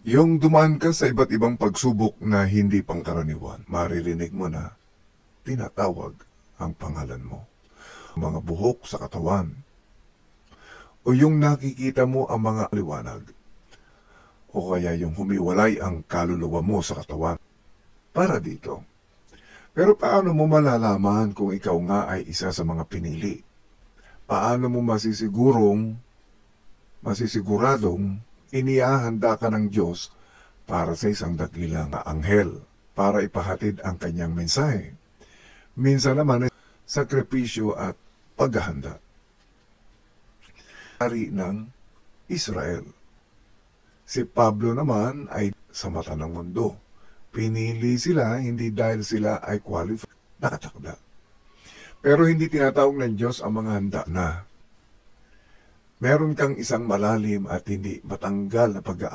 Yung dumaan ka sa iba't ibang pagsubok na hindi pangkaraniwan, maririnig mo na tinatawag ang pangalan mo. Mga buhok sa katawan, o yung nakikita mo ang mga liwanag, o kaya yung humiwalay ang kaluluwa mo sa katawan. Para dito. Pero paano mo malalaman kung ikaw nga ay isa sa mga pinili? Paano mo masisiguradong inihahanda ka ng Diyos para sa isang dakilang anghel para ipahatid ang kanyang mensahe? Minsan naman ay sakripisyo at paghahanda. Hari ng Israel. Si Pablo naman ay sa mata ng mundo. Pinili sila hindi dahil sila ay qualified, nakatakda. Pero hindi tinatawag ng Diyos ang mga handa na. Meron kang isang malalim at hindi matanggal na pag